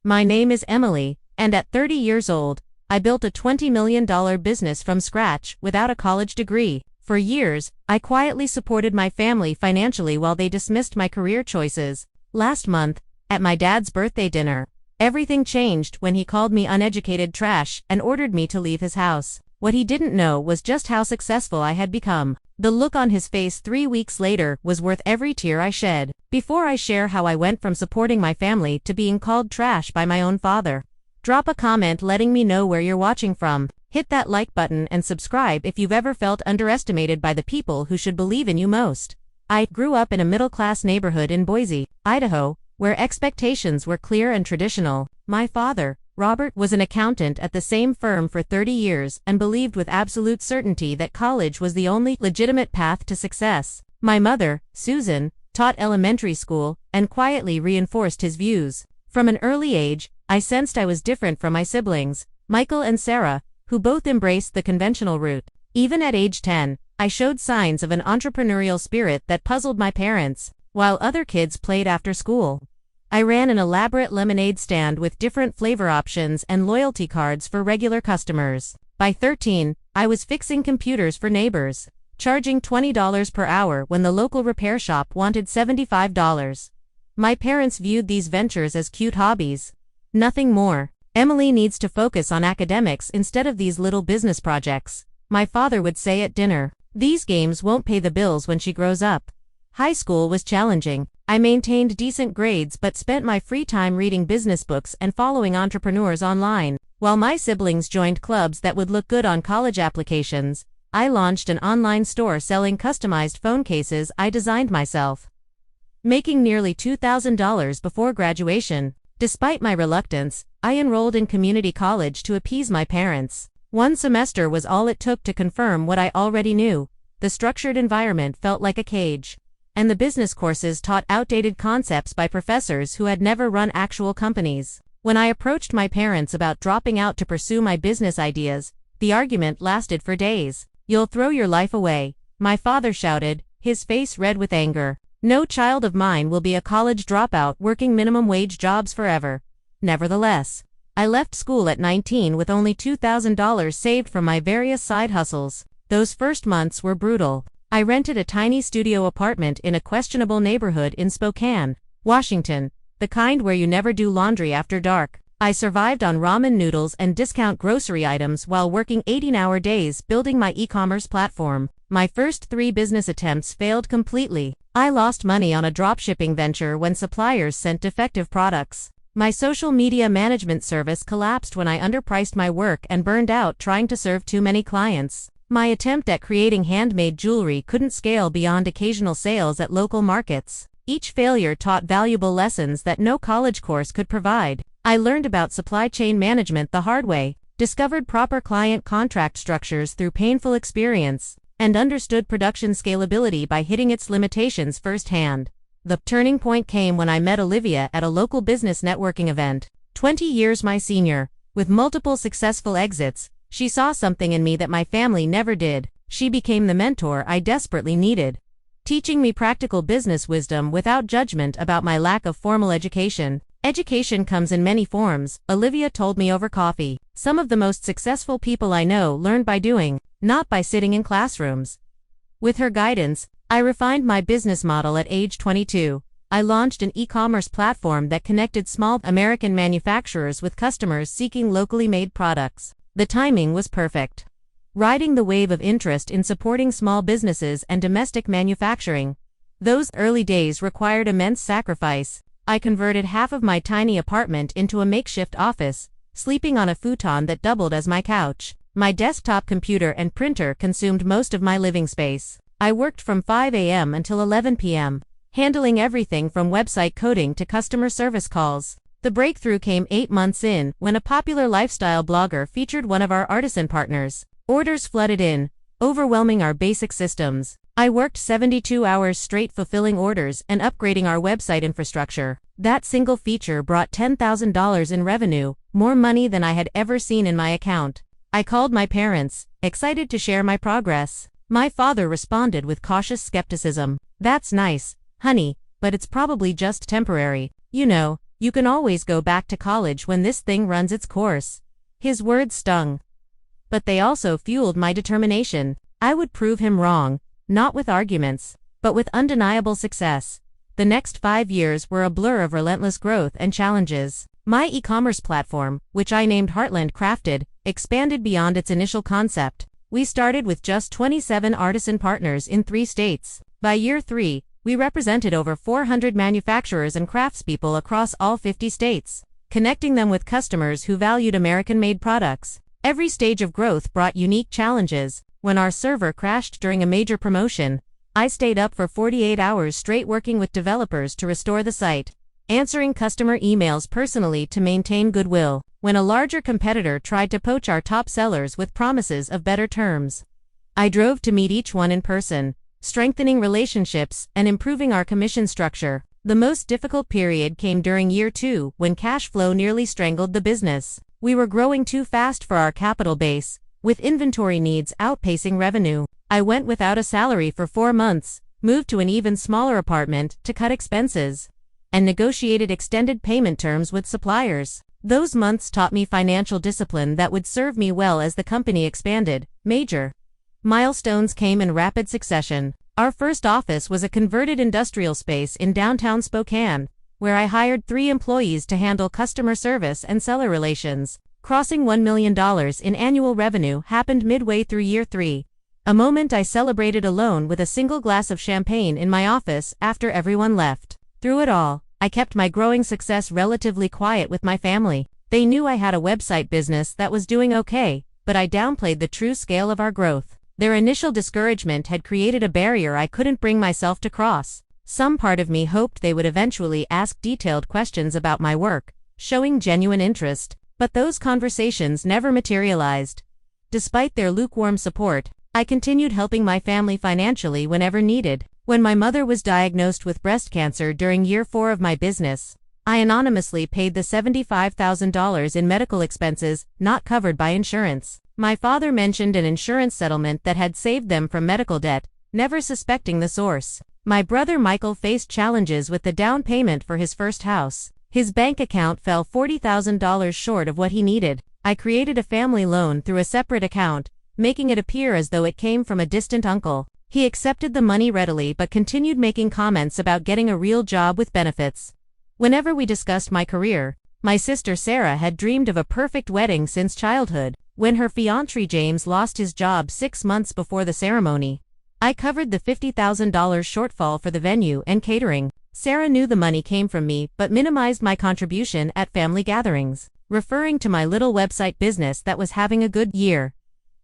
My name is Emily, and at 30 years old, I built a $20 million business from scratch without a college degree. For years, I quietly supported my family financially while they dismissed my career choices. Last month, at my dad's birthday dinner, everything changed when he called me uneducated trash and ordered me to leave his house. What he didn't know was just how successful I had become. The look on his face 3 weeks later was worth every tear I shed. Before I share how I went from supporting my family to being called trash by my own father, drop a comment letting me know where you're watching from. Hit that like button and subscribe if you've ever felt underestimated by the people who should believe in you most. I grew up in a middle-class neighborhood in Boise, Idaho, where expectations were clear and traditional. My father, Robert, was an accountant at the same firm for 30 years and believed with absolute certainty that college was the only legitimate path to success. My mother, Susan, taught elementary school and quietly reinforced his views. From an early age, I sensed I was different from my siblings, Michael and Sarah, who both embraced the conventional route. Even at age 10, I showed signs of an entrepreneurial spirit that puzzled my parents. While other kids played after school, I ran an elaborate lemonade stand with different flavor options and loyalty cards for regular customers. By 13, I was fixing computers for neighbors, charging $20 per hour when the local repair shop wanted $75. My parents viewed these ventures as cute hobbies. Nothing more. Emily needs to focus on academics instead of these little business projects, my father would say at dinner. These games won't pay the bills when she grows up. High school was challenging. I maintained decent grades but spent my free time reading business books and following entrepreneurs online. While my siblings joined clubs that would look good on college applications, I launched an online store selling customized phone cases I designed myself, making nearly $2,000 before graduation. Despite my reluctance, I enrolled in community college to appease my parents. One semester was all it took to confirm what I already knew. The structured environment felt like a cage, and the business courses taught outdated concepts by professors who had never run actual companies. When I approached my parents about dropping out to pursue my business ideas, the argument lasted for days. "You'll throw your life away," my father shouted, his face red with anger. "No child of mine will be a college dropout working minimum wage jobs forever." Nevertheless, I left school at 19 with only $2,000 saved from my various side hustles. Those first months were brutal. I rented a tiny studio apartment in a questionable neighborhood in Spokane, Washington, the kind where you never do laundry after dark. I survived on ramen noodles and discount grocery items while working 18-hour days building my e-commerce platform. My first 3 business attempts failed completely. I lost money on a dropshipping venture when suppliers sent defective products. My social media management service collapsed when I underpriced my work and burned out trying to serve too many clients. My attempt at creating handmade jewelry couldn't scale beyond occasional sales at local markets. Each failure taught valuable lessons that no college course could provide. I learned about supply chain management the hard way, discovered proper client contract structures through painful experience, and understood production scalability by hitting its limitations firsthand. The turning point came when I met Olivia at a local business networking event. 20 years my senior, with multiple successful exits, she saw something in me that my family never did. She became the mentor I desperately needed, teaching me practical business wisdom without judgment about my lack of formal education. Education comes in many forms, Olivia told me over coffee. Some of the most successful people I know learned by doing, not by sitting in classrooms. With her guidance, I refined my business model at age 22. I launched an e-commerce platform that connected small American manufacturers with customers seeking locally made products. The timing was perfect. Riding the wave of interest in supporting small businesses and domestic manufacturing. Those early days required immense sacrifice. I converted half of my tiny apartment into a makeshift office, sleeping on a futon that doubled as my couch. My desktop computer and printer consumed most of my living space. I worked from 5 a.m. until 11 p.m., handling everything from website coding to customer service calls. The breakthrough came 8 months in, when a popular lifestyle blogger featured one of our artisan partners. Orders flooded in, overwhelming our basic systems. I worked 72 hours straight fulfilling orders and upgrading our website infrastructure. That single feature brought $10,000 in revenue, more money than I had ever seen in my account. I called my parents, excited to share my progress. My father responded with cautious skepticism. "That's nice, honey, but it's probably just temporary. You know, "You can always go back to college when this thing runs its course." His words stung. But they also fueled my determination. I would prove him wrong, not with arguments, but with undeniable success. The next 5 years were a blur of relentless growth and challenges. My e-commerce platform, which I named Heartland Crafted, expanded beyond its initial concept. We started with just 27 artisan partners in 3 states. By year 3, we represented over 400 manufacturers and craftspeople across all 50 states, connecting them with customers who valued American-made products. Every stage of growth brought unique challenges. When our server crashed during a major promotion, I stayed up for 48 hours straight working with developers to restore the site, answering customer emails personally to maintain goodwill. When a larger competitor tried to poach our top sellers with promises of better terms, I drove to meet each one in person, strengthening relationships and improving our commission structure. The most difficult period came during year 2, when cash flow nearly strangled the business. We were growing too fast for our capital base, with inventory needs outpacing revenue. I went without a salary for 4 months, moved to an even smaller apartment to cut expenses, and negotiated extended payment terms with suppliers. Those months taught me financial discipline that would serve me well as the company expanded. Major milestones came in rapid succession. Our first office was a converted industrial space in downtown Spokane, where I hired 3 employees to handle customer service and seller relations. Crossing $1 million in annual revenue happened midway through year 3, a moment I celebrated alone with a single glass of champagne in my office after everyone left. Through it all, I kept my growing success relatively quiet with my family. They knew I had a website business that was doing okay, but I downplayed the true scale of our growth. Their initial discouragement had created a barrier I couldn't bring myself to cross. Some part of me hoped they would eventually ask detailed questions about my work, showing genuine interest, but those conversations never materialized. Despite their lukewarm support, I continued helping my family financially whenever needed. When my mother was diagnosed with breast cancer during year 4 of my business, I anonymously paid the $75,000 in medical expenses not covered by insurance. My father mentioned an insurance settlement that had saved them from medical debt, never suspecting the source. My brother Michael faced challenges with the down payment for his first house. His bank account fell $40,000 short of what he needed. I created a family loan through a separate account, making it appear as though it came from a distant uncle. He accepted the money readily but continued making comments about getting a real job with benefits. Whenever we discussed my career, my sister Sarah had dreamed of a perfect wedding since childhood. When her fiancé James lost his job 6 months before the ceremony, I covered the $50,000 shortfall for the venue and catering. Sarah knew the money came from me but minimized my contribution at family gatherings, referring to my little website business that was having a good year.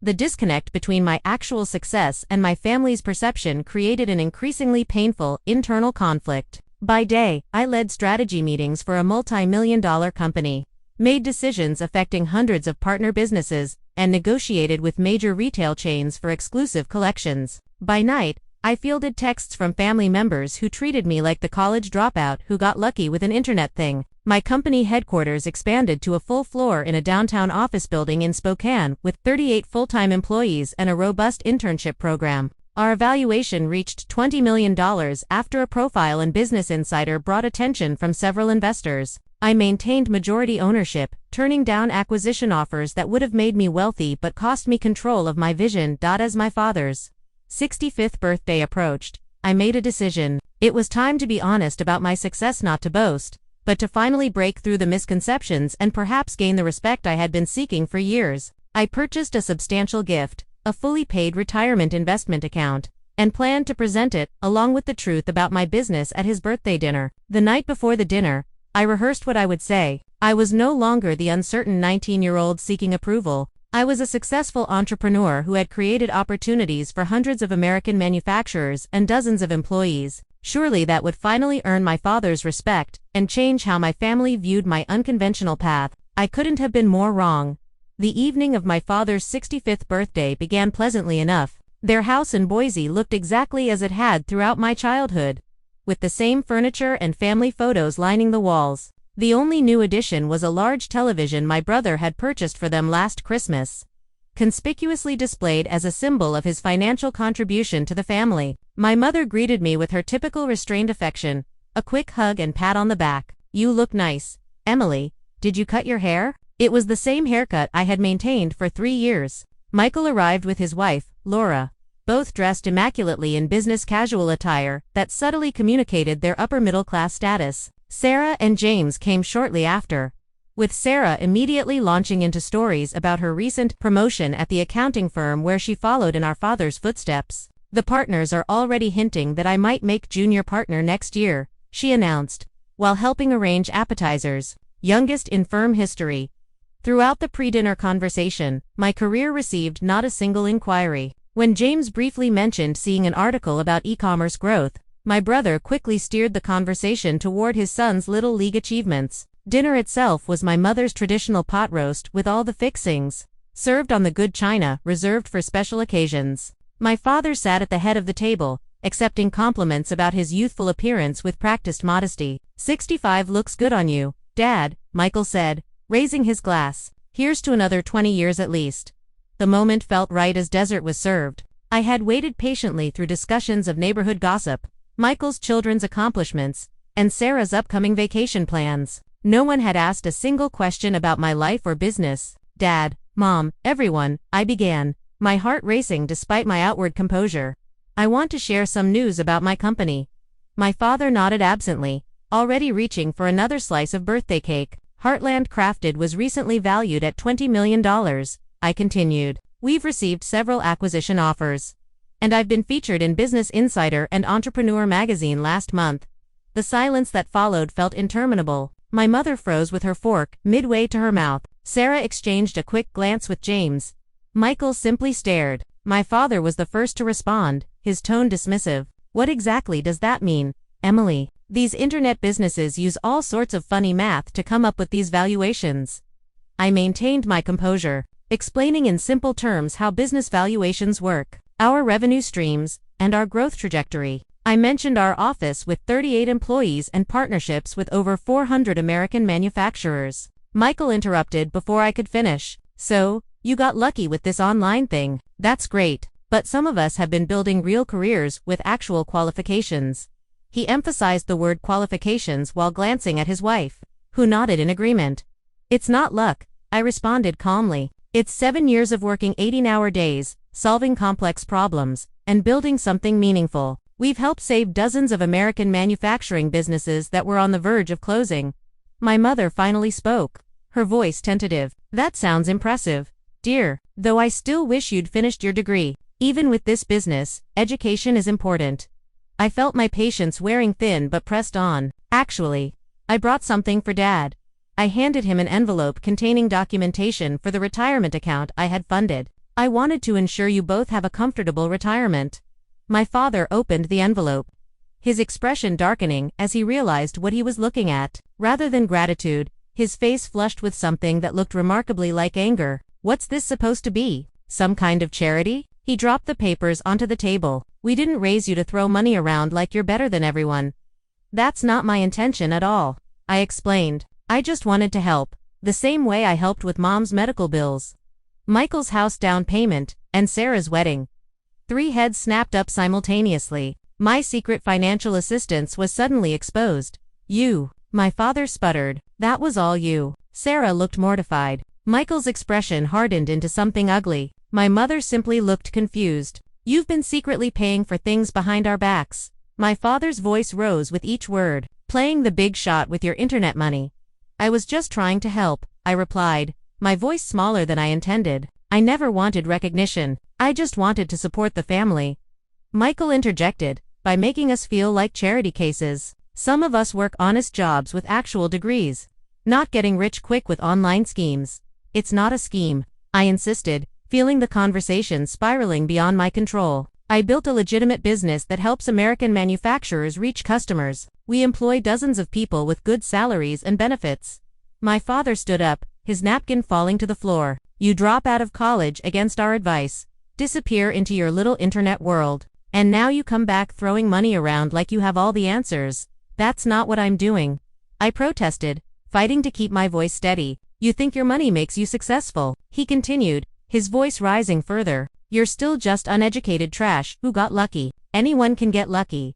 The disconnect between my actual success and my family's perception created an increasingly painful internal conflict. By day, I led strategy meetings for a multi-million-dollar company, made decisions affecting hundreds of partner businesses, and negotiated with major retail chains for exclusive collections. By night, I fielded texts from family members who treated me like the college dropout who got lucky with an internet thing. My company headquarters expanded to a full floor in a downtown office building in Spokane with 38 full-time employees and a robust internship program. Our valuation reached $20 million after a profile in Business Insider brought attention from several investors. I maintained majority ownership, turning down acquisition offers that would have made me wealthy but cost me control of my vision. As my father's 65th birthday approached, I made a decision. It was time to be honest about my success, not to boast, but to finally break through the misconceptions and perhaps gain the respect I had been seeking for years. I purchased a substantial gift, a fully paid retirement investment account, and planned to present it, along with the truth about my business, at his birthday dinner. The night before the dinner, I rehearsed what I would say. I was no longer the uncertain 19-year-old seeking approval. I was a successful entrepreneur who had created opportunities for hundreds of American manufacturers and dozens of employees. Surely that would finally earn my father's respect and change how my family viewed my unconventional path. I couldn't have been more wrong. The evening of my father's 65th birthday began pleasantly enough. Their house in Boise looked exactly as it had throughout my childhood, with the same furniture and family photos lining the walls. The only new addition was a large television my brother had purchased for them last Christmas, conspicuously displayed as a symbol of his financial contribution to the family. My mother greeted me with her typical restrained affection, a quick hug and pat on the back. You look nice. Emily, did you cut your hair? It was the same haircut I had maintained for 3 years. Michael arrived with his wife, Laura, both dressed immaculately in business casual attire that subtly communicated their upper-middle-class status. Sarah and James came shortly after, with Sarah immediately launching into stories about her recent promotion at the accounting firm where she followed in our father's footsteps. The partners are already hinting that I might make junior partner next year, she announced, while helping arrange appetizers, youngest in firm history. Throughout the pre-dinner conversation, my career received not a single inquiry. When James briefly mentioned seeing an article about e-commerce growth, my brother quickly steered the conversation toward his son's Little League achievements. Dinner itself was my mother's traditional pot roast with all the fixings, served on the good china reserved for special occasions. My father sat at the head of the table, accepting compliments about his youthful appearance with practiced modesty. 65 looks good on you, Dad, Michael said, raising his glass. Here's to another 20 years at least. The moment felt right as dessert was served. I had waited patiently through discussions of neighborhood gossip, Michael's children's accomplishments, and Sarah's upcoming vacation plans. No one had asked a single question about my life or business. Dad, Mom, everyone, I began, my heart racing despite my outward composure. I want to share some news about my company. My father nodded absently, already reaching for another slice of birthday cake. Heartland Crafted was recently valued at $20 million, I continued. We've received several acquisition offers. And I've been featured in Business Insider and Entrepreneur magazine last month. The silence that followed felt interminable. My mother froze with her fork, midway to her mouth. Sarah exchanged a quick glance with James. Michael simply stared. My father was the first to respond, his tone dismissive. What exactly does that mean, Emily? These internet businesses use all sorts of funny math to come up with these valuations. I maintained my composure, explaining in simple terms how business valuations work, our revenue streams, and our growth trajectory. I mentioned our office with 38 employees and partnerships with over 400 American manufacturers. Michael interrupted before I could finish. So, you got lucky with this online thing. That's great. But some of us have been building real careers with actual qualifications. He emphasized the word qualifications while glancing at his wife, who nodded in agreement. It's not luck, I responded calmly. It's 7 years of working 18-hour days, solving complex problems, and building something meaningful. We've helped save dozens of American manufacturing businesses that were on the verge of closing. My mother finally spoke, her voice tentative. That sounds impressive, dear, though I still wish you'd finished your degree. Even with this business, education is important. I felt my patience wearing thin but pressed on. Actually, I brought something for Dad. I handed him an envelope containing documentation for the retirement account I had funded. I wanted to ensure you both have a comfortable retirement. My father opened the envelope, his expression darkening as he realized what he was looking at. Rather than gratitude, his face flushed with something that looked remarkably like anger. What's this supposed to be? Some kind of charity? He dropped the papers onto the table. We didn't raise you to throw money around like you're better than everyone. That's not my intention at all, I explained. I just wanted to help, the same way I helped with Mom's medical bills, Michael's house down payment, and Sarah's wedding. 3 heads snapped up simultaneously. My secret financial assistance was suddenly exposed. You, my father sputtered. That was all you. Sarah looked mortified. Michael's expression hardened into something ugly. My mother simply looked confused. You've been secretly paying for things behind our backs. My father's voice rose with each word. Playing the big shot with your internet money. I was just trying to help, I replied, my voice smaller than I intended. I never wanted recognition. I just wanted to support the family. Michael interjected, by making us feel like charity cases. Some of us work honest jobs with actual degrees. Not getting rich quick with online schemes. It's not a scheme, I insisted, feeling the conversation spiraling beyond my control. I built a legitimate business that helps American manufacturers reach customers. We employ dozens of people with good salaries and benefits. My father stood up, his napkin falling to the floor. You drop out of college against our advice, disappear into your little internet world, and now you come back throwing money around like you have all the answers. That's not what I'm doing, I protested, fighting to keep my voice steady. You think your money makes you successful, he continued, his voice rising further. You're still just uneducated trash who got lucky. Anyone can get lucky.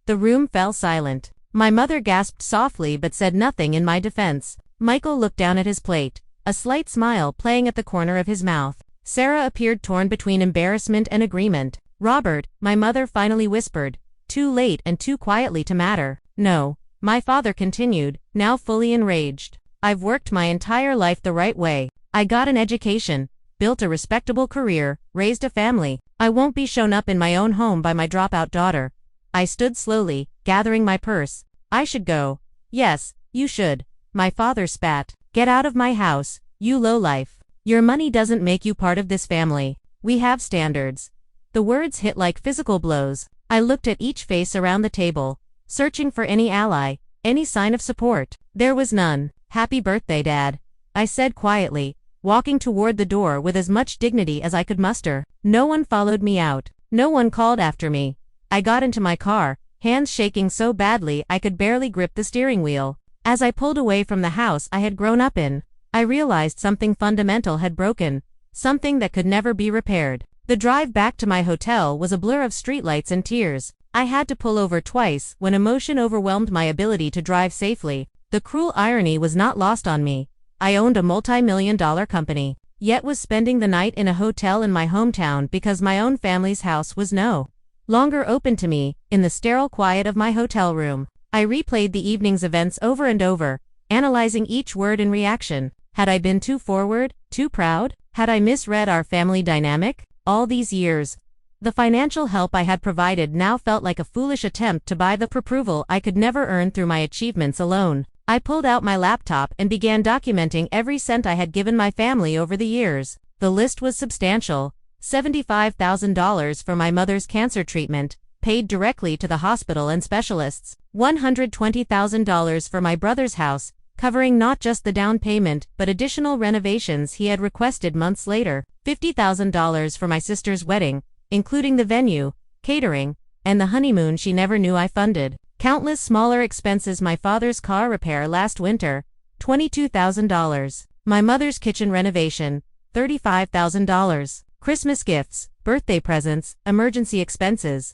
The room fell silent. My mother gasped softly but said nothing in my defense. Michael looked down at his plate, a slight smile playing at the corner of his mouth. Sarah appeared torn between embarrassment and agreement. Robert, my mother finally whispered, too late and too quietly to matter. No, my father continued, now fully enraged. I've worked my entire life the right way. I got an education, built a respectable career, raised a family. I won't be shown up in my own home by my dropout daughter. I stood slowly, gathering my purse. I should go. Yes, you should. My father spat. Get out of my house, you lowlife. Your money doesn't make you part of this family. We have standards. The words hit like physical blows. I looked at each face around the table, searching for any ally, any sign of support. There was none. Happy birthday, Dad, I said quietly, walking toward the door with as much dignity as I could muster. No one followed me out. No one called after me. I got into my car, hands shaking so badly I could barely grip the steering wheel. As I pulled away from the house I had grown up in, I realized something fundamental had broken, something that could never be repaired. The drive back to my hotel was a blur of streetlights and tears. I had to pull over twice when emotion overwhelmed my ability to drive safely. The cruel irony was not lost on me. I owned a multi-million-dollar company, yet was spending the night in a hotel in my hometown because my own family's house was no longer open to me. In the sterile quiet of my hotel room, I replayed the evening's events over and over, analyzing each word and reaction. Had I been too forward, too proud? Had I misread our family dynamic? All these years, the financial help I had provided now felt like a foolish attempt to buy the approval I could never earn through my achievements alone. I pulled out my laptop and began documenting every cent I had given my family over the years. The list was substantial. $75,000 for my mother's cancer treatment, paid directly to the hospital and specialists. $120,000 for my brother's house, covering not just the down payment but additional renovations he had requested months later. $50,000 for my sister's wedding, including the venue, catering, and the honeymoon she never knew I funded. Countless smaller expenses: my father's car repair last winter, $22,000. My mother's kitchen renovation, $35,000. Christmas gifts, birthday presents, emergency expenses.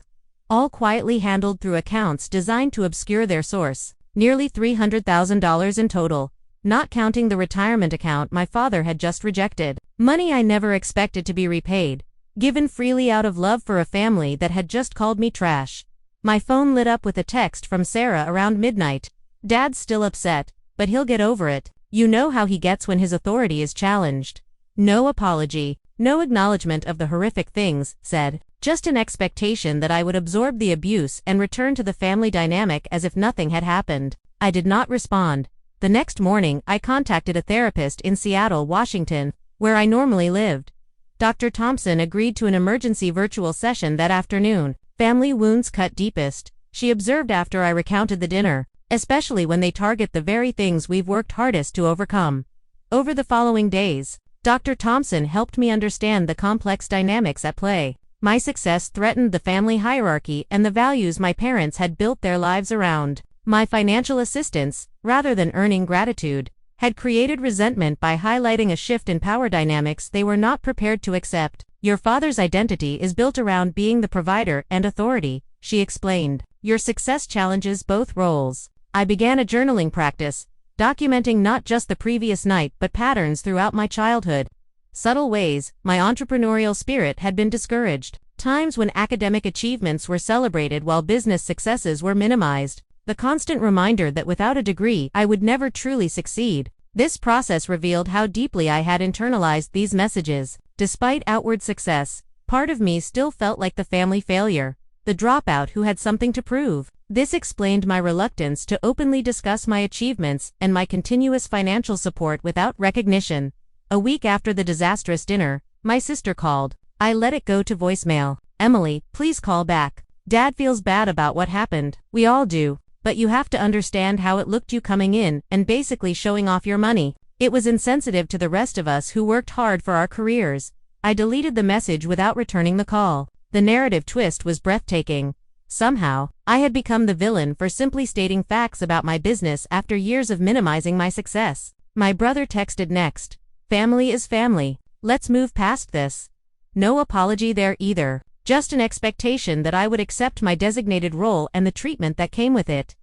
All quietly handled through accounts designed to obscure their source. Nearly $300,000 in total, not counting the retirement account my father had just rejected. Money I never expected to be repaid, given freely out of love for a family that had just called me trash. My phone lit up with a text from Sarah around midnight. Dad's still upset, but he'll get over it. You know how he gets when his authority is challenged. No apology, no acknowledgement of the horrific things said. Just an expectation that I would absorb the abuse and return to the family dynamic as if nothing had happened. I did not respond. The next morning I contacted a therapist in Seattle, Washington, where I normally lived. Dr. Thompson agreed to an emergency virtual session that afternoon. Family wounds cut deepest, she observed after I recounted the dinner, especially when they target the very things we've worked hardest to overcome. Over the following days, Dr. Thompson helped me understand the complex dynamics at play. My success threatened the family hierarchy and the values my parents had built their lives around. My financial assistance, rather than earning gratitude, had created resentment by highlighting a shift in power dynamics they were not prepared to accept. Your father's identity is built around being the provider and authority, she explained. Your success challenges both roles. I began a journaling practice, documenting not just the previous night but patterns throughout my childhood. Subtle ways my entrepreneurial spirit had been discouraged. Times when academic achievements were celebrated while business successes were minimized. The constant reminder that without a degree I would never truly succeed. This process revealed how deeply I had internalized these messages. Despite outward success, part of me still felt like the family failure, the dropout who had something to prove. This explained my reluctance to openly discuss my achievements and my continuous financial support without recognition. A week after the disastrous dinner, my sister called. I let it go to voicemail. Emily, please call back. Dad feels bad about what happened. We all do. But you have to understand how it looked, you coming in and basically showing off your money. It was insensitive to the rest of us who worked hard for our careers. I deleted the message without returning the call. The narrative twist was breathtaking. Somehow, I had become the villain for simply stating facts about my business after years of minimizing my success. My brother texted next. Family is family. Let's move past this. No apology there either. Just an expectation that I would accept my designated role and the treatment that came with it.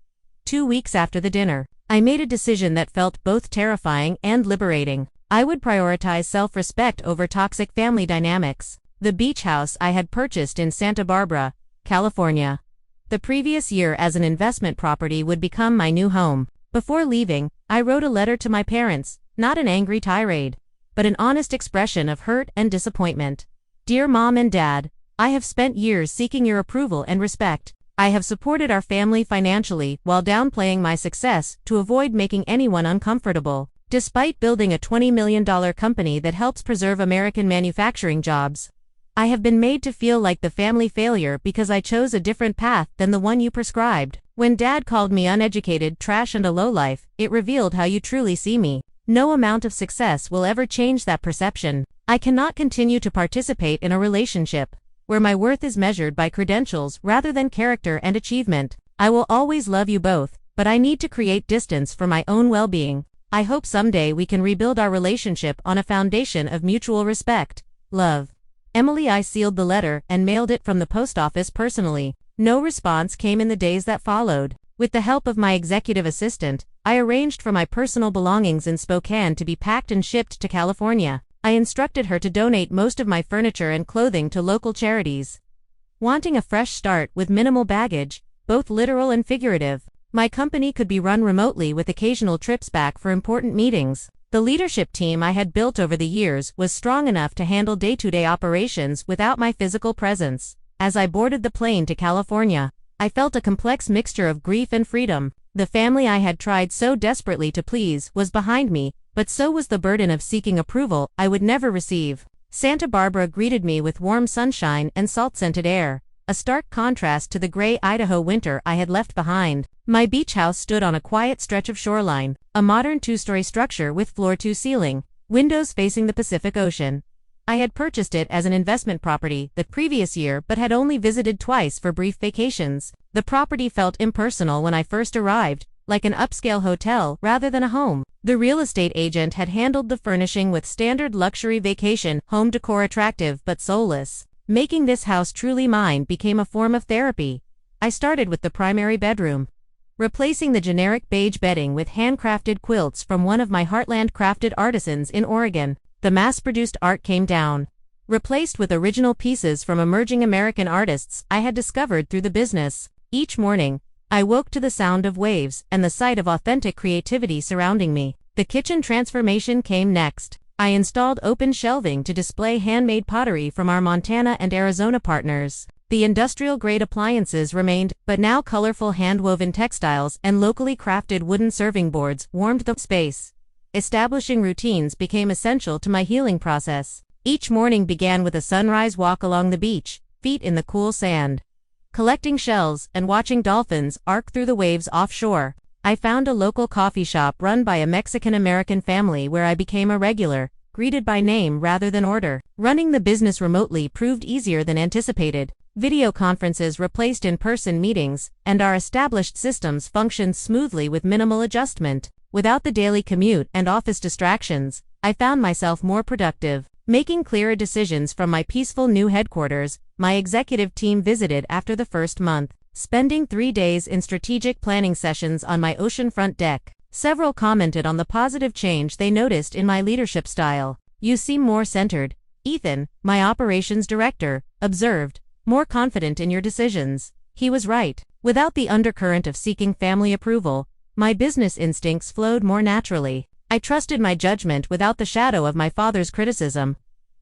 2 weeks after the dinner, I made a decision that felt both terrifying and liberating. I would prioritize self-respect over toxic family dynamics. The beach house I had purchased in Santa Barbara, California, the previous year as an investment property would become my new home. Before leaving, I wrote a letter to my parents, not an angry tirade, but an honest expression of hurt and disappointment. Dear Mom and Dad, I have spent years seeking your approval and respect. I have supported our family financially while downplaying my success to avoid making anyone uncomfortable. Despite building a $20 million company that helps preserve American manufacturing jobs, I have been made to feel like the family failure because I chose a different path than the one you prescribed. When Dad called me uneducated, trash, and a lowlife, it revealed how you truly see me. No amount of success will ever change that perception. I cannot continue to participate in a relationship where my worth is measured by credentials rather than character and achievement. I will always love you both, but I need to create distance for my own well-being. I hope someday we can rebuild our relationship on a foundation of mutual respect. Love. Emily. I sealed the letter and mailed it from the post office personally. No response came in the days that followed. With the help of my executive assistant, I arranged for my personal belongings in Spokane to be packed and shipped to California. I instructed her to donate most of my furniture and clothing to local charities. Wanting a fresh start with minimal baggage, both literal and figurative, my company could be run remotely with occasional trips back for important meetings. The leadership team I had built over the years was strong enough to handle day-to-day operations without my physical presence. As I boarded the plane to California, I felt a complex mixture of grief and freedom. The family I had tried so desperately to please was behind me, but so was the burden of seeking approval I would never receive. Santa Barbara greeted me with warm sunshine and salt-scented air, a stark contrast to the gray Idaho winter I had left behind. My beach house stood on a quiet stretch of shoreline, a modern 2-story structure with floor-to-ceiling, windows facing the Pacific Ocean. I had purchased it as an investment property the previous year but had only visited twice for brief vacations. The property felt impersonal when I first arrived, like an upscale hotel rather than a home. The real estate agent had handled the furnishing with standard luxury vacation home decor, attractive but soulless. Making this house truly mine became a form of therapy. I started with the primary bedroom, replacing the generic beige bedding with handcrafted quilts from one of my Heartland crafted artisans in Oregon. The mass-produced art came down, replaced with original pieces from emerging American artists I had discovered through the business. Each morning, I woke to the sound of waves and the sight of authentic creativity surrounding me. The kitchen transformation came next. I installed open shelving to display handmade pottery from our Montana and Arizona partners. The industrial-grade appliances remained, but now colorful hand-woven textiles and locally crafted wooden serving boards warmed the space. Establishing routines became essential to my healing process. Each morning began with a sunrise walk along the beach, feet in the cool sand, collecting shells and watching dolphins arc through the waves offshore. I found a local coffee shop run by a Mexican-American family where I became a regular, greeted by name rather than order. Running the business remotely proved easier than anticipated. Video conferences replaced in-person meetings, and our established systems functioned smoothly with minimal adjustment. Without the daily commute and office distractions, I found myself more productive, making clearer decisions from my peaceful new headquarters. My executive team visited after the first month, spending 3 days in strategic planning sessions on my oceanfront deck. Several commented on the positive change they noticed in my leadership style. "You seem more centered," Ethan, my operations director, observed, "more confident in your decisions." He was right. Without the undercurrent of seeking family approval, my business instincts flowed more naturally. I trusted my judgment without the shadow of my father's criticism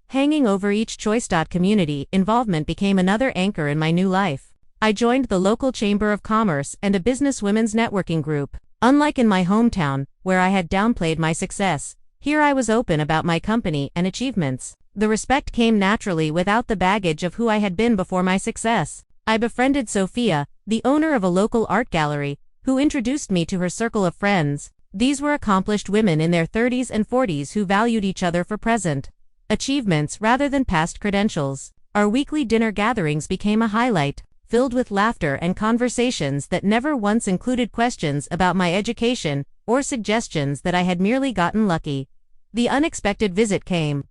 hanging over each choice. Community involvement became another anchor in my new life. I joined the local Chamber of Commerce and a business women's networking group. Unlike in my hometown, where I had downplayed my success, here I was open about my company and achievements. The respect came naturally without the baggage of who I had been before my success. I befriended Sophia, the owner of a local art gallery, who introduced me to her circle of friends. These were accomplished women in their 30s and 40s who valued each other for present achievements rather than past credentials. Our weekly dinner gatherings became a highlight, filled with laughter and conversations that never once included questions about my education or suggestions that I had merely gotten lucky. The unexpected visit came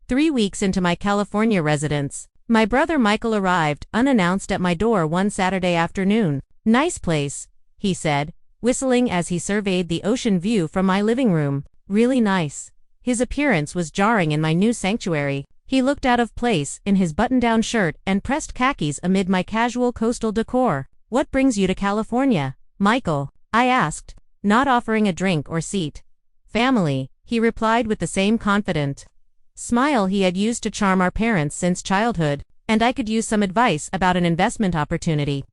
3 weeks into my California residence. My brother Michael arrived unannounced at my door one Saturday afternoon. "Nice place," he said, whistling as he surveyed the ocean view from my living room. Really nice. His appearance was jarring in my new sanctuary. He looked out of place in his button-down shirt and pressed khakis amid my casual coastal decor. What brings you to California, Michael? I asked, not offering a drink or seat. Family, he replied with the same confident smile he had used to charm our parents since childhood, and I could use some advice about an investment opportunity.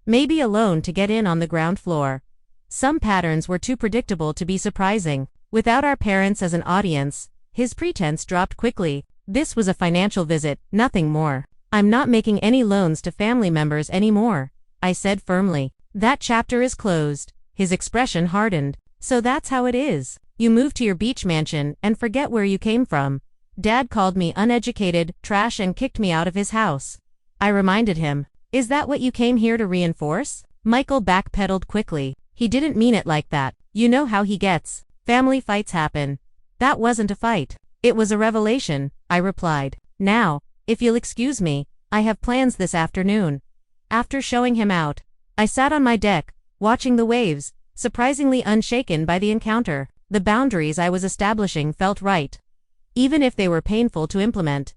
Maybe a loan to get in on the ground floor. Some patterns were too predictable to be surprising. Without our parents as an audience, his pretense dropped quickly. This was a financial visit, nothing more. I'm not making any loans to family members anymore, I said firmly. That chapter is closed. His expression hardened. So that's how it is. You move to your beach mansion and forget where you came from. Dad called me uneducated, trash, and kicked me out of his house. I reminded him. Is that what you came here to reinforce? Michael backpedaled quickly. He didn't mean it like that. You know how he gets. Family fights happen. That wasn't a fight. It was a revelation, I replied. Now, if you'll excuse me, I have plans this afternoon. After showing him out, I sat on my deck, watching the waves, surprisingly unshaken by the encounter. The boundaries I was establishing felt right, even if they were painful to implement.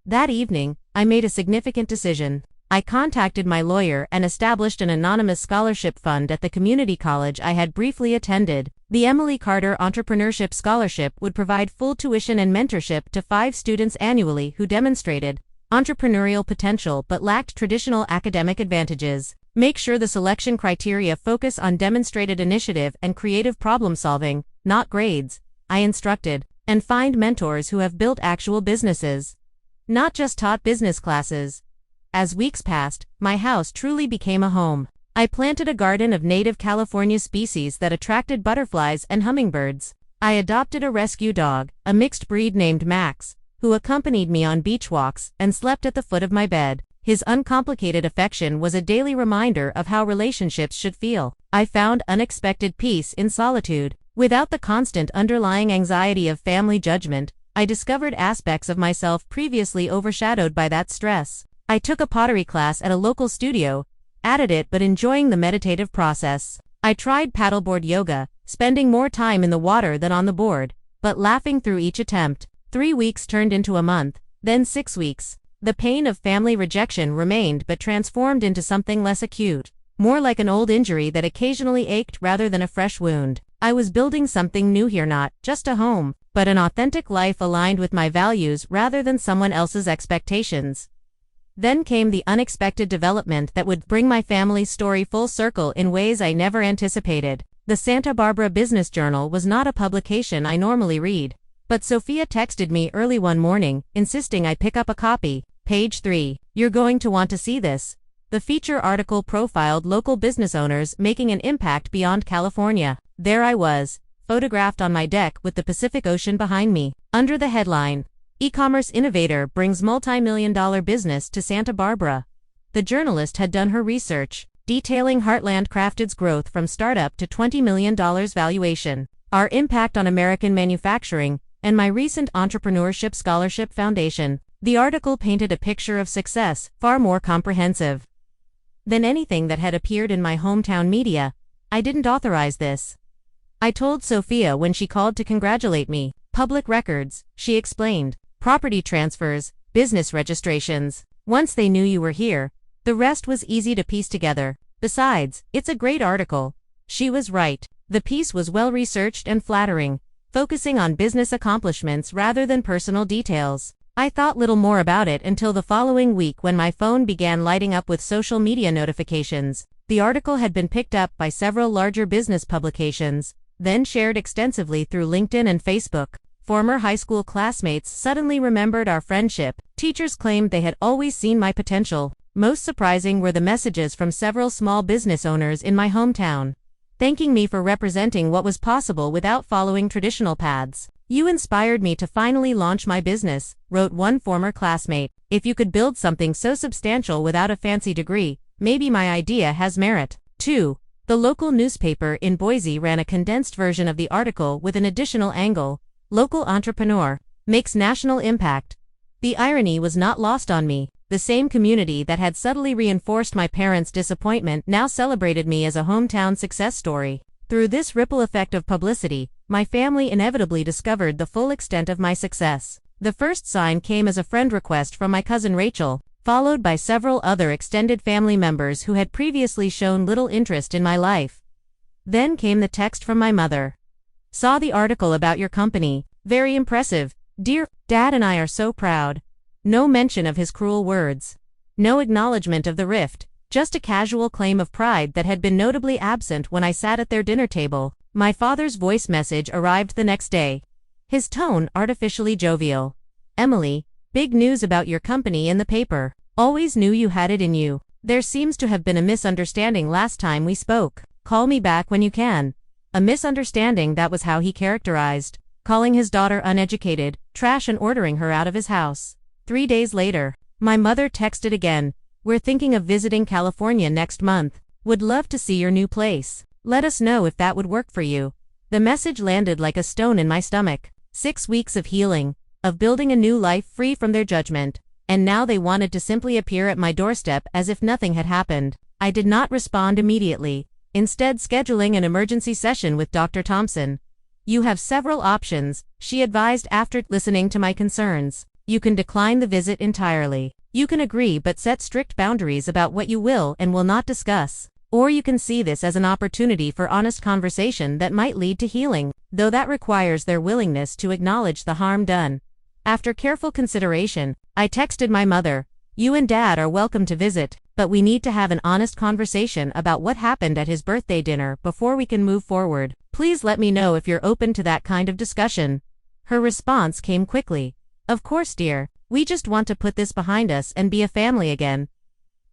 That evening, I made a significant decision. I contacted my lawyer and established an anonymous scholarship fund at the community college I had briefly attended. The Emily Carter Entrepreneurship Scholarship would provide full tuition and mentorship to 5 students annually who demonstrated entrepreneurial potential but lacked traditional academic advantages. Make sure the selection criteria focus on demonstrated initiative and creative problem solving, not grades, I instructed, and find mentors who have built actual businesses, not just taught business classes. As weeks passed, my house truly became a home. I planted a garden of native California species that attracted butterflies and hummingbirds. I adopted a rescue dog, a mixed breed named Max, who accompanied me on beach walks and slept at the foot of my bed. His uncomplicated affection was a daily reminder of how relationships should feel. I found unexpected peace in solitude. Without the constant underlying anxiety of family judgment, I discovered aspects of myself previously overshadowed by that stress. I took a pottery class at a local studio, at it but enjoying the meditative process. I tried paddleboard yoga, spending more time in the water than on the board, but laughing through each attempt. 3 weeks turned into a month, then 6 weeks. The pain of family rejection remained but transformed into something less acute, more like an old injury that occasionally ached rather than a fresh wound. I was building something new here, not just a home, but an authentic life aligned with my values rather than someone else's expectations. Then came the unexpected development that would bring my family's story full circle in ways I never anticipated. The Santa Barbara Business Journal was not a publication I normally read, but Sophia texted me early one morning, insisting I pick up a copy. Page 3. You're going to want to see this. The feature article profiled local business owners making an impact beyond California. There I was, photographed on my deck with the Pacific Ocean behind me. Under the headline, E-commerce innovator brings multi-million-dollar business to Santa Barbara. The journalist had done her research, detailing Heartland Crafted's growth from startup to $20 million valuation, our impact on American manufacturing, and my recent entrepreneurship scholarship foundation. The article painted a picture of success far more comprehensive than anything that had appeared in my hometown media. I didn't authorize this, I told Sophia when she called to congratulate me. Public records, she explained. Property transfers, business registrations. Once they knew you were here, the rest was easy to piece together. Besides, it's a great article. She was right. The piece was well researched and flattering, focusing on business accomplishments rather than personal details. I thought little more about it until the following week when my phone began lighting up with social media notifications. The article had been picked up by several larger business publications, then shared extensively through LinkedIn and Facebook. Former high school classmates suddenly remembered our friendship. Teachers claimed they had always seen my potential. Most surprising were the messages from several small business owners in my hometown, thanking me for representing what was possible without following traditional paths. You inspired me to finally launch my business, wrote one former classmate. If you could build something so substantial without a fancy degree, maybe my idea has merit. 2. The local newspaper in Boise ran a condensed version of the article with an additional angle. Local entrepreneur makes national impact. The irony was not lost on me. The The same community that had subtly reinforced my parents' disappointment now celebrated me as a hometown success story. Through this ripple effect of publicity, my family inevitably discovered the full extent of my success. The first sign came as a friend request from my cousin Rachel, followed by several other extended family members who had previously shown little interest in my life. Then came the text from my mother. Saw the article about your company. Very impressive. Dear Dad and I are so proud. No mention of his cruel words. No acknowledgement of the rift, just a casual claim of pride that had been notably absent when I sat at their dinner table. My father's voice message arrived the next day. His tone artificially jovial. Emily, big news about your company in the paper. Always knew you had it in you. There seems to have been a misunderstanding last time we spoke. Call me back when you can. A misunderstanding, that was how he characterized, calling his daughter uneducated, trash, and ordering her out of his house. 3 days later, my mother texted again. We're thinking of visiting California next month. Would love to see your new place. Let us know if that would work for you. The message landed like a stone in my stomach. 6 weeks of healing, of building a new life free from their judgment, and now they wanted to simply appear at my doorstep as if nothing had happened. I did not respond immediately, instead scheduling an emergency session with Dr. Thompson. You have several options, she advised after listening to my concerns. You can decline the visit entirely. You can agree but set strict boundaries about what you will and will not discuss. Or you can see this as an opportunity for honest conversation that might lead to healing, though that requires their willingness to acknowledge the harm done. After careful consideration, I texted my mother. You and Dad are welcome to visit, but we need to have an honest conversation about what happened at his birthday dinner before we can move forward. Please let me know if you're open to that kind of discussion. Her response came quickly. Of course, dear. We just want to put this behind us and be a family again.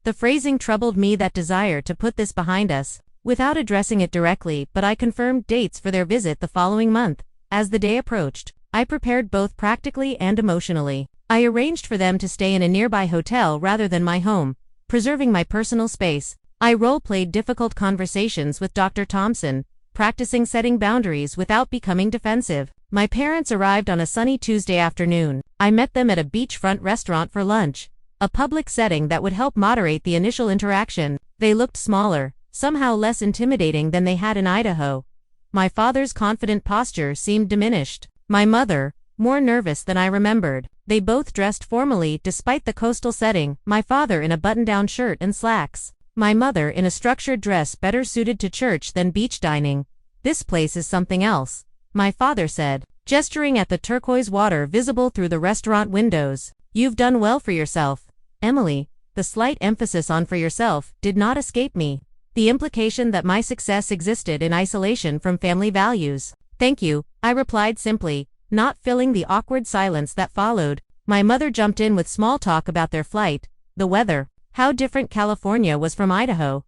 The phrasing troubled me, that desire to put this behind us, without addressing it directly, but I confirmed dates for their visit the following month. As the day approached, I prepared both practically and emotionally. I arranged for them to stay in a nearby hotel rather than my home, preserving my personal space. I role-played difficult conversations with Dr. Thompson, practicing setting boundaries without becoming defensive. My parents arrived on a sunny Tuesday afternoon. I met them at a beachfront restaurant for lunch, a public setting that would help moderate the initial interaction. They looked smaller, somehow less intimidating than they had in Idaho. My father's confident posture seemed diminished. My mother, more nervous than I remembered. They both dressed formally despite the coastal setting, my father in a button-down shirt and slacks. My mother in a structured dress better suited to church than beach dining. This place is something else, my father said, gesturing at the turquoise water visible through the restaurant windows. You've done well for yourself, Emily. The slight emphasis on "for yourself" did not escape me. The implication that my success existed in isolation from family values. Thank you, I replied simply, not filling the awkward silence that followed. My mother jumped in with small talk about their flight, the weather, how different California was from Idaho.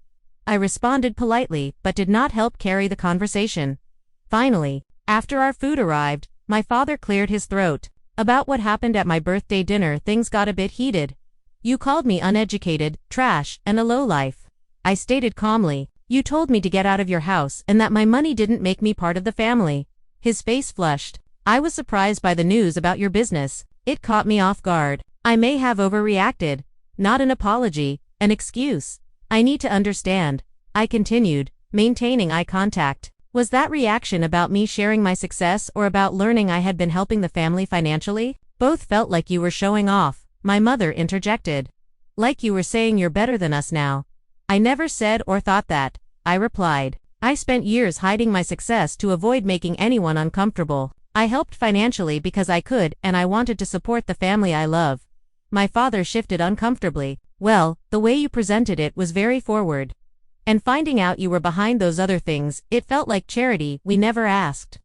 I responded politely, but did not help carry the conversation. Finally, after our food arrived, my father cleared his throat. About what happened at my birthday dinner, things got a bit heated. You called me uneducated, trash, and a lowlife. I stated calmly. You told me to get out of your house and that my money didn't make me part of the family. His face flushed. I was surprised by the news about your business. It caught me off guard. I may have overreacted. Not an apology, an excuse. I need to understand, I continued, maintaining eye contact. Was that reaction about me sharing my success or about learning I had been helping the family financially? Both felt like you were showing off, my mother interjected. Like you were saying you're better than us now. I never said or thought that, I replied. I spent years hiding my success to avoid making anyone uncomfortable. I helped financially because I could, and I wanted to support the family I love. My father shifted uncomfortably. Well, the way you presented it was very forward. And finding out you were behind those other things, it felt like charity we never asked.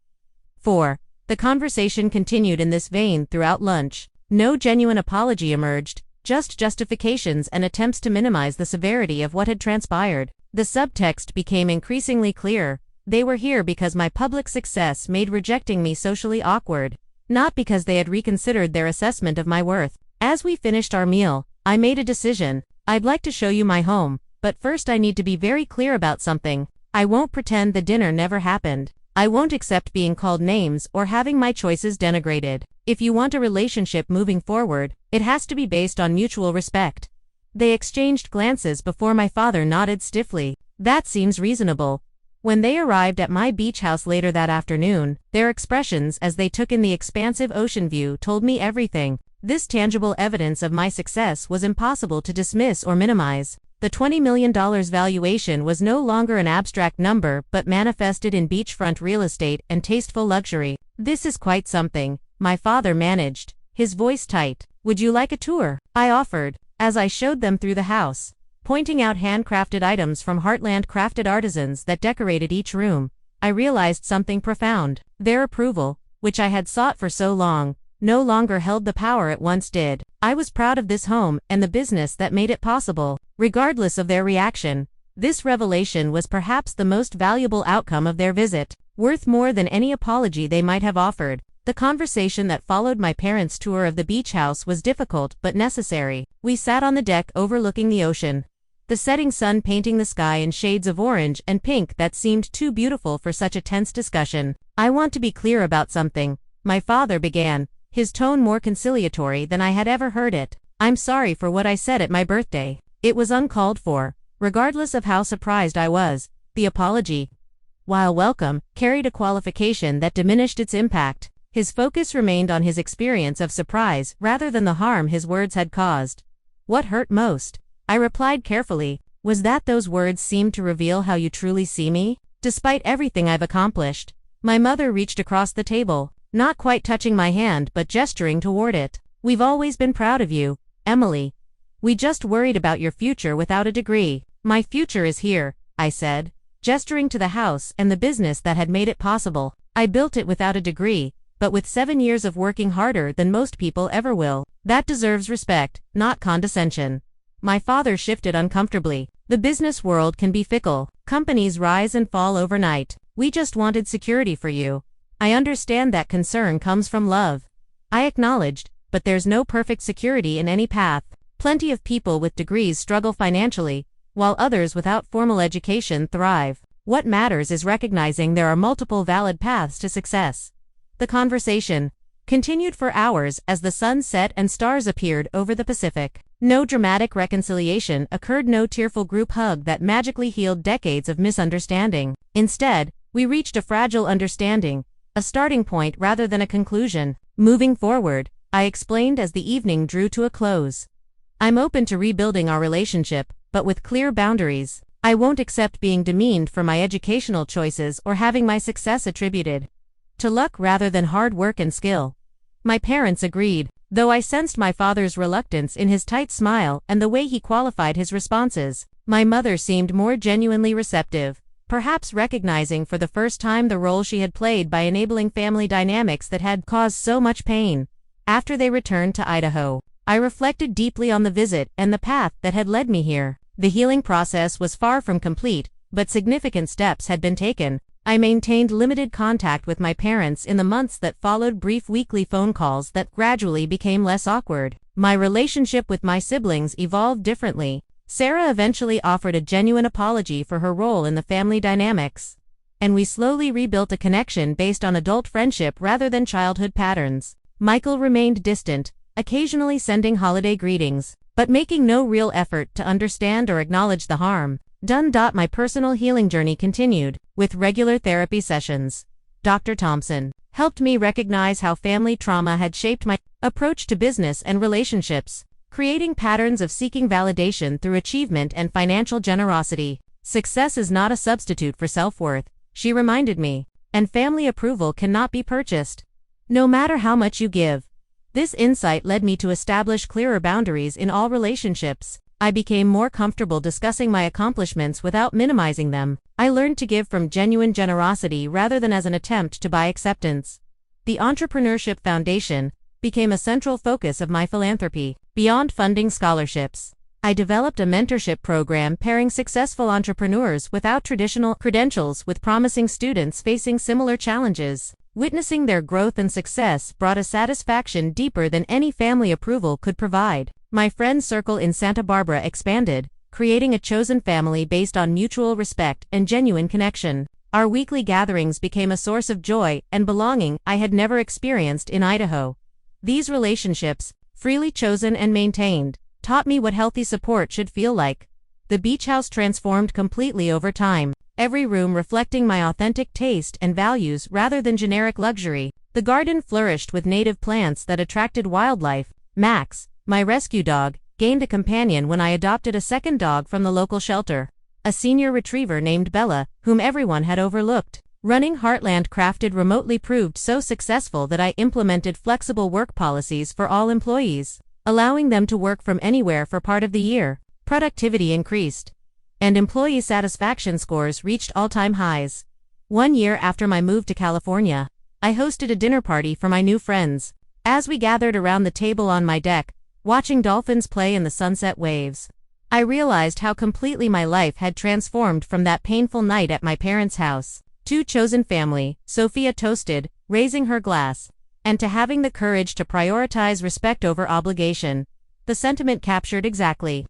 4. The conversation continued in this vein throughout lunch. No genuine apology emerged, just justifications and attempts to minimize the severity of what had transpired. The subtext became increasingly clear. They were here because my public success made rejecting me socially awkward, not because they had reconsidered their assessment of my worth. As we finished our meal, I made a decision. I'd like to show you my home, but first I need to be very clear about something. I won't pretend the dinner never happened. I won't accept being called names or having my choices denigrated. If you want a relationship moving forward, it has to be based on mutual respect. They exchanged glances before my father nodded stiffly. That seems reasonable. When they arrived at my beach house later that afternoon, their expressions as they took in the expansive ocean view told me everything. This tangible evidence of my success was impossible to dismiss or minimize. The $20 million valuation was no longer an abstract number but manifested in beachfront real estate and tasteful luxury. "This is quite something," my father managed, his voice tight. "Would you like a tour?" I offered, as I showed them through the house, pointing out handcrafted items from Heartland-crafted artisans that decorated each room. I realized something profound. Their approval, which I had sought for so long, no longer held the power it once did. I was proud of this home and the business that made it possible. Regardless of their reaction, this revelation was perhaps the most valuable outcome of their visit, worth more than any apology they might have offered. The conversation that followed my parents' tour of the beach house was difficult but necessary. We sat on the deck overlooking the ocean, the setting sun painting the sky in shades of orange and pink that seemed too beautiful for such a tense discussion. "I want to be clear about something," my father began, his tone more conciliatory than I had ever heard it. "I'm sorry for what I said at my birthday. It was uncalled for." Regardless of how surprised I was, the apology, while welcome, carried a qualification that diminished its impact. His focus remained on his experience of surprise rather than the harm his words had caused. "What hurt most?" I replied carefully, "was that those words seemed to reveal how you truly see me. Despite everything I've accomplished." My mother reached across the table, not quite touching my hand but gesturing toward it. "We've always been proud of you, Emily. We just worried about your future without a degree." "My future is here," I said, gesturing to the house and the business that had made it possible. "I built it without a degree, but with 7 years of working harder than most people ever will. That deserves respect, not condescension." My father shifted uncomfortably. "The business world can be fickle. Companies rise and fall overnight. We just wanted security for you. I understand that concern comes from love." I acknowledged, "But there's no perfect security in any path. Plenty of people with degrees struggle financially, while others without formal education thrive. What matters is recognizing there are multiple valid paths to success." The conversation continued for hours as the sun set and stars appeared over the Pacific. No dramatic reconciliation occurred, no tearful group hug that magically healed decades of misunderstanding. Instead, we reached a fragile understanding, a starting point rather than a conclusion. "Moving forward," I explained as the evening drew to a close, "I'm open to rebuilding our relationship, but with clear boundaries. I won't accept being demeaned for my educational choices or having my success attributed to luck rather than hard work and skill." My parents agreed, though I sensed my father's reluctance in his tight smile and the way he qualified his responses. My mother seemed more genuinely receptive, perhaps recognizing for the first time the role she had played by enabling family dynamics that had caused so much pain. After they returned to Idaho, I reflected deeply on the visit and the path that had led me here. The healing process was far from complete, but significant steps had been taken. I maintained limited contact with my parents in the months that followed, brief weekly phone calls that gradually became less awkward. My relationship with my siblings evolved differently. Sarah eventually offered a genuine apology for her role in the family dynamics, and we slowly rebuilt a connection based on adult friendship rather than childhood patterns. Michael remained distant, occasionally sending holiday greetings, but making no real effort to understand or acknowledge the harm done. My personal healing journey continued, with regular therapy sessions. Dr. Thompson helped me recognize how family trauma had shaped my approach to business and relationships, creating patterns of seeking validation through achievement and financial generosity. "Success is not a substitute for self-worth," she reminded me, "and family approval cannot be purchased, no matter how much you give." This insight led me to establish clearer boundaries in all relationships. I became more comfortable discussing my accomplishments without minimizing them. I learned to give from genuine generosity rather than as an attempt to buy acceptance. The Entrepreneurship Foundation became a central focus of my philanthropy. Beyond funding scholarships, I developed a mentorship program pairing successful entrepreneurs without traditional credentials with promising students facing similar challenges. Witnessing their growth and success brought a satisfaction deeper than any family approval could provide. My friend circle in Santa Barbara expanded, creating a chosen family based on mutual respect and genuine connection. Our weekly gatherings became a source of joy and belonging I had never experienced in Idaho. These relationships, freely chosen and maintained, taught me what healthy support should feel like. The beach house transformed completely over time, every room reflecting my authentic taste and values rather than generic luxury. The garden flourished with native plants that attracted wildlife. Max, my rescue dog, gained a companion when I adopted a second dog from the local shelter, a senior retriever named Bella, whom everyone had overlooked. Running Heartland Crafted remotely proved so successful that I implemented flexible work policies for all employees, allowing them to work from anywhere for part of the year. Productivity increased, and employee satisfaction scores reached all-time highs. 1 year after my move to California, I hosted a dinner party for my new friends. As we gathered around the table on my deck, watching dolphins play in the sunset waves, I realized how completely my life had transformed from that painful night at my parents' house to chosen family, Sophia toasted, raising her glass, and to having the courage to prioritize respect over obligation. The sentiment captured exactly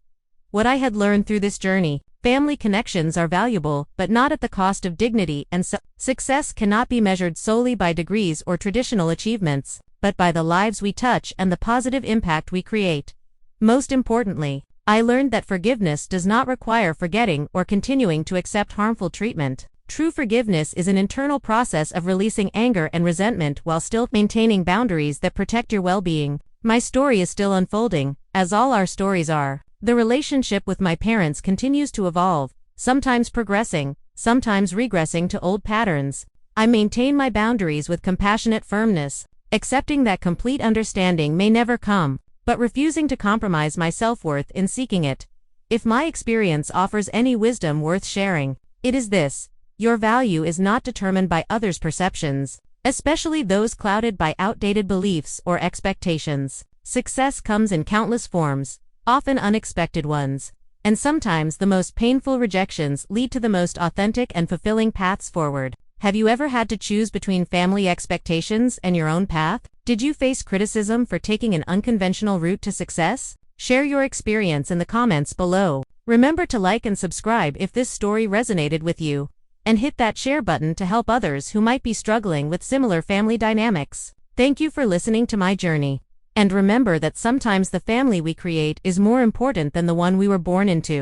what I had learned through this journey. Family connections are valuable, but not at the cost of dignity, and success cannot be measured solely by degrees or traditional achievements, but by the lives we touch and the positive impact we create. Most importantly, I learned that forgiveness does not require forgetting or continuing to accept harmful treatment. True forgiveness is an internal process of releasing anger and resentment while still maintaining boundaries that protect your well-being. My story is still unfolding, as all our stories are. The relationship with my parents continues to evolve, sometimes progressing, sometimes regressing to old patterns. I maintain my boundaries with compassionate firmness, accepting that complete understanding may never come, but refusing to compromise my self-worth in seeking it. If my experience offers any wisdom worth sharing, it is this: your value is not determined by others' perceptions, especially those clouded by outdated beliefs or expectations. Success comes in countless forms, often unexpected ones, and sometimes the most painful rejections lead to the most authentic and fulfilling paths forward. Have you ever had to choose between family expectations and your own path? Did you face criticism for taking an unconventional route to success? Share your experience in the comments below. Remember to like and subscribe if this story resonated with you, and hit that share button to help others who might be struggling with similar family dynamics. Thank you for listening to my journey. And remember that sometimes the family we create is more important than the one we were born into.